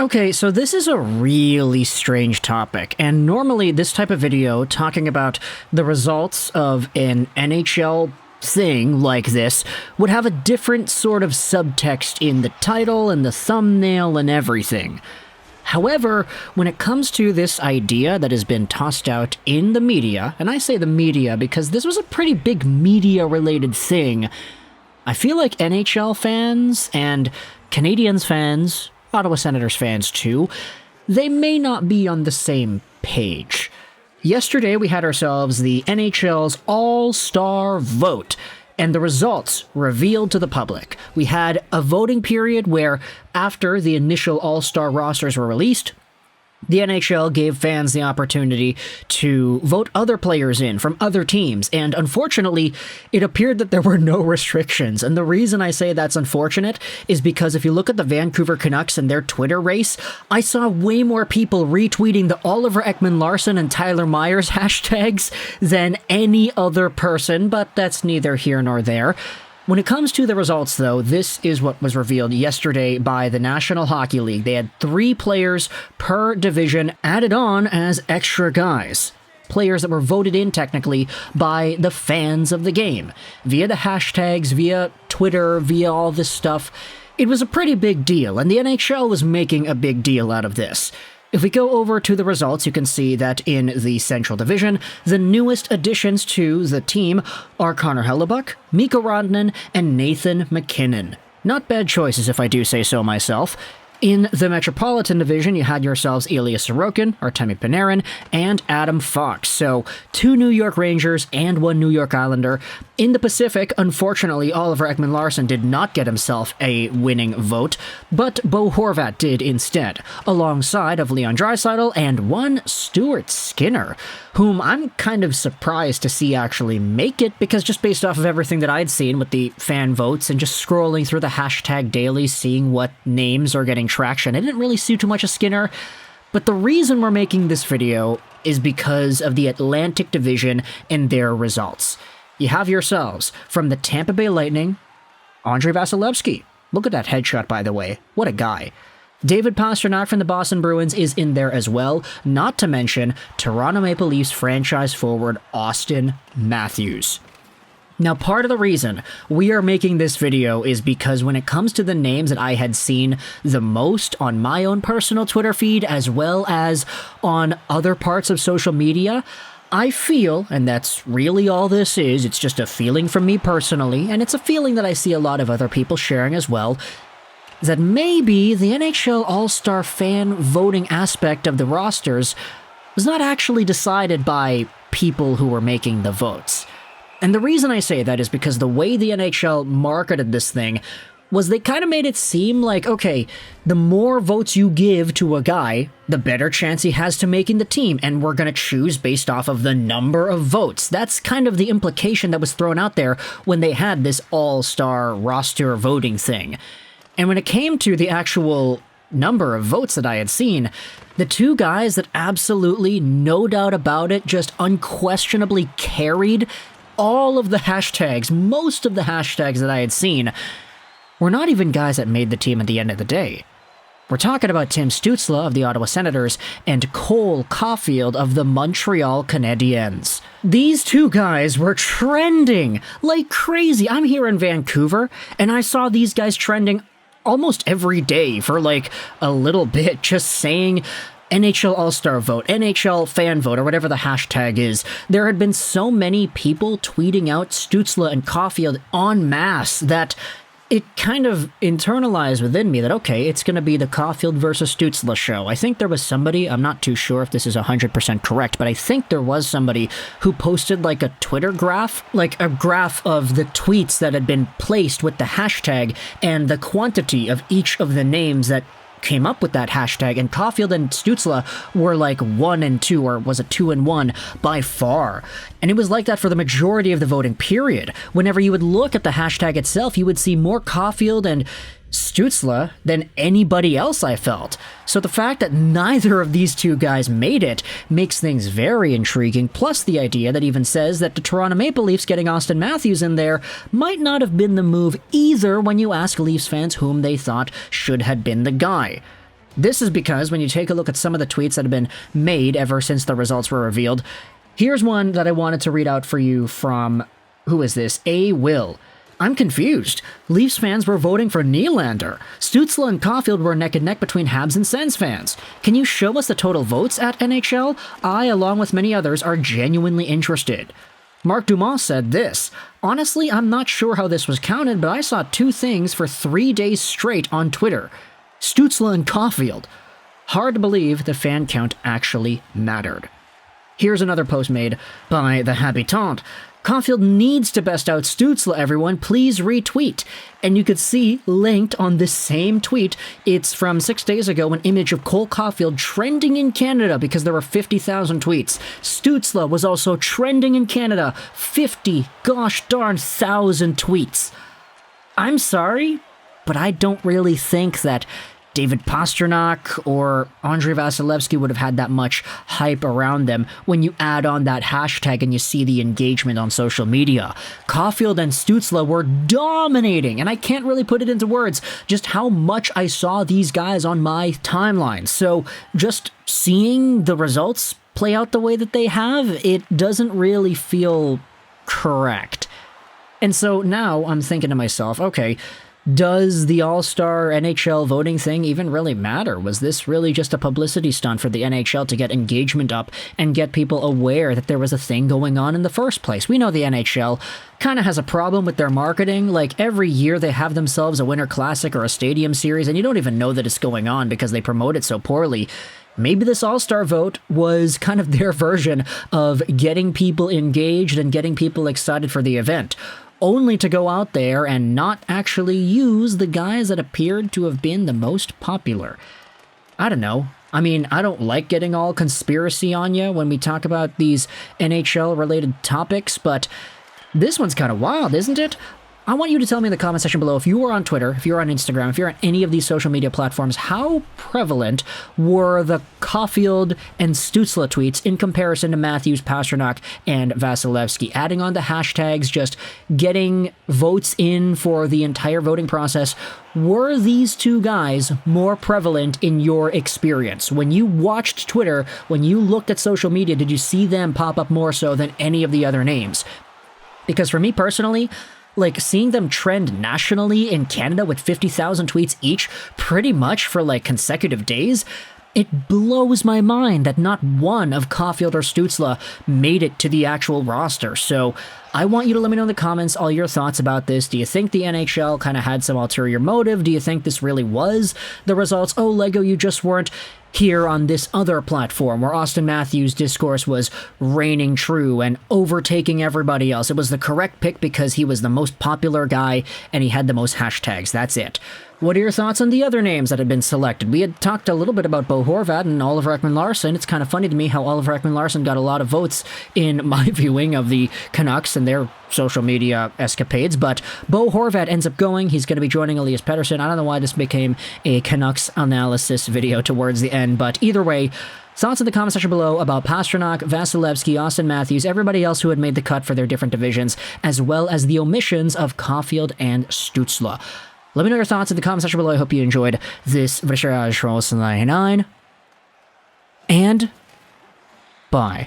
Okay, so this is a really strange topic, and normally this type of video talking about the results of an NHL thing like this would have a different sort of subtext in the title and the thumbnail and everything. However, when it comes to this idea that has been tossed out in the media, and I say the media because this was a pretty big media-related thing, I feel like NHL fans and Canadiens fans, Ottawa Senators fans too, they may not be on the same page. Yesterday we had ourselves the NHL's All-Star Vote, and the results revealed to the public. We had a voting period where, after the initial All-Star rosters were released, the NHL gave fans the opportunity to vote other players in from other teams, and unfortunately, it appeared that there were no restrictions. And the reason I say that's unfortunate is because if you look at the Vancouver Canucks and their Twitter race, I saw way more people retweeting the Oliver Ekman-Larsson and Tyler Myers hashtags than any other person, but that's neither here nor there. When it comes to the results, though, this is what was revealed yesterday by the National Hockey League. They had 3 players per division added on as extra guys. Players that were voted in, technically, by the fans of the game. Via the hashtags, via Twitter, via all this stuff. It was a pretty big deal, and the NHL was making a big deal out of this. If we go over to the results, you can see that in the Central Division, the newest additions to the team are Connor Hellebuyck, Mikko Rantanen, and Nathan MacKinnon. Not bad choices, if I do say so myself. In the Metropolitan Division, you had yourselves Ilya Sorokin, Artemi Panarin, and Adam Fox. So, 2 New York Rangers and 1 New York Islander. In the Pacific, unfortunately, Oliver Ekman-Larsson did not get himself a winning vote, but Bo Horvat did instead, alongside of Leon Draisaitl and one Stuart Skinner, whom I'm kind of surprised to see actually make it, because just based off of everything that I'd seen with the fan votes and just scrolling through the hashtag daily, seeing what names are getting traction, I didn't really see too much of Skinner. But the reason we're making this video is because of the Atlantic Division and their results. You have yourselves, from the Tampa Bay Lightning, Andrei Vasilevsky. Look at that headshot, by the way. What a guy. David Pastrnak from the Boston Bruins is in there as well, not to mention Toronto Maple Leafs franchise forward Austin Matthews. Now, part of the reason we are making this video is because when it comes to the names that I had seen the most on my own personal Twitter feed, as well as on other parts of social media, I feel, and that's really all this is, it's just a feeling from me personally, and it's a feeling that I see a lot of other people sharing as well, that maybe the NHL All-Star fan voting aspect of the rosters was not actually decided by people who were making the votes. And the reason I say that is because the way the NHL marketed this thing was they kind of made it seem like, okay, the more votes you give to a guy, the better chance he has to making the team, and we're going to choose based off of the number of votes. That's kind of the implication that was thrown out there when they had this all-star roster voting thing. And when it came to the actual number of votes that I had seen, the 2 guys that absolutely, no doubt about it, just unquestionably carried all of the hashtags, most of the hashtags that I had seen, were not even guys that made the team at the end of the day. We're talking about Tim Stutzle of the Ottawa Senators and Cole Caufield of the Montreal Canadiens. These 2 guys were trending like crazy. I'm here in Vancouver, and I saw these guys trending almost every day for like a little bit, just saying NHL All-Star Vote, NHL Fan Vote, or whatever the hashtag is. There had been so many people tweeting out Stutzle and Caufield en masse that it kind of internalized within me that, okay, it's going to be the Caufield versus Stutzle show. I think there was somebody, I'm not too sure if this is 100% correct, but I think there was somebody who posted like a Twitter graph, like a graph of the tweets that had been placed with the hashtag and the quantity of each of the names that came up with that hashtag, and Caufield and Stutzle were like 1 and 2, or was it 2 and 1 by far. And it was like that for the majority of the voting period. Whenever you would look at the hashtag itself, you would see more Caufield and Stutzle than anybody else, I felt. So the fact that neither of these 2 guys made it makes things very intriguing, plus the idea that even says that the Toronto Maple Leafs getting Austin Matthews in there might not have been the move either when you ask Leafs fans whom they thought should have been the guy. This is because when you take a look at some of the tweets that have been made ever since the results were revealed, here's one that I wanted to read out for you from, who is this? A. Will. I'm confused. Leafs fans were voting for Nylander. Stutzle and Caufield were neck and neck between Habs and Sens fans. Can you show us the total votes at NHL? I, along with many others, are genuinely interested. Mark Dumas said this, honestly, I'm not sure how this was counted, but I saw two things for 3 days straight on Twitter. Stutzle and Caufield. Hard to believe the fan count actually mattered. Here's another post made by the Habitant. Caufield needs to best out Stutzle, everyone. Please retweet. And you could see, linked on this same tweet, it's from 6 days ago, an image of Cole Caufield trending in Canada because there were 50,000 tweets. Stutzle was also trending in Canada. 50 gosh darn thousand tweets. I'm sorry, but I don't really think that David Pastrnak or Andrei Vasilevsky would have had that much hype around them when you add on that hashtag and you see the engagement on social media. Caufield and Stutzle were dominating, and I can't really put it into words just how much I saw these guys on my timeline. So just seeing the results play out the way that they have, it doesn't really feel correct. And so now I'm thinking to myself, okay, does the All-Star NHL voting thing even really matter? Was this really just a publicity stunt for the NHL to get engagement up and get people aware that there was a thing going on in the first place? We know the NHL kind of has a problem with their marketing. Like, every year they have themselves a Winter Classic or a Stadium Series, and you don't even know that it's going on because they promote it so poorly. Maybe this All-Star vote was kind of their version of getting people engaged and getting people excited for the event, only to go out there and not actually use the guys that appeared to have been the most popular. I don't know. I mean, I don't like getting all conspiracy on you when we talk about these NHL-related topics, but this one's kind of wild, isn't it? I want you to tell me in the comment section below, if you were on Twitter, if you're on Instagram, if you're on any of these social media platforms, how prevalent were the Caufield and Stutzle tweets in comparison to Matthews, Pastrnak, and Vasilevsky? Adding on the hashtags, just getting votes in for the entire voting process. Were these two guys more prevalent in your experience? When you watched Twitter, when you looked at social media, did you see them pop up more so than any of the other names? Because for me personally, like, seeing them trend nationally in Canada with 50,000 tweets each pretty much for, like, consecutive days, it blows my mind that not one of Caufield or Stutzle made it to the actual roster. So I want you to let me know in the comments all your thoughts about this. Do you think the NHL kind of had some ulterior motive? Do you think this really was the results? Oh, Lego, you just weren't here on this other platform where Austin Matthews' discourse was reigning true and overtaking everybody else. It was the correct pick because he was the most popular guy and he had the most hashtags. That's it. What are your thoughts on the other names that had been selected? We had talked a little bit about Bo Horvat and Oliver Ekman-Larsson. It's kind of funny to me how Oliver Ekman-Larsson got a lot of votes in my viewing of the Canucks and their social media escapades, but Bo Horvat ends up going. He's going to be joining Elias Pettersson. I don't know why this became a Canucks analysis video towards the end, but either way, thoughts in the comment section below about Pastrnak, Vasilevsky, Austin Matthews, everybody else who had made the cut for their different divisions, as well as the omissions of Caufield and Stutzle. Let me know your thoughts in the comment section below. I hope you enjoyed this Juraj 99, and bye.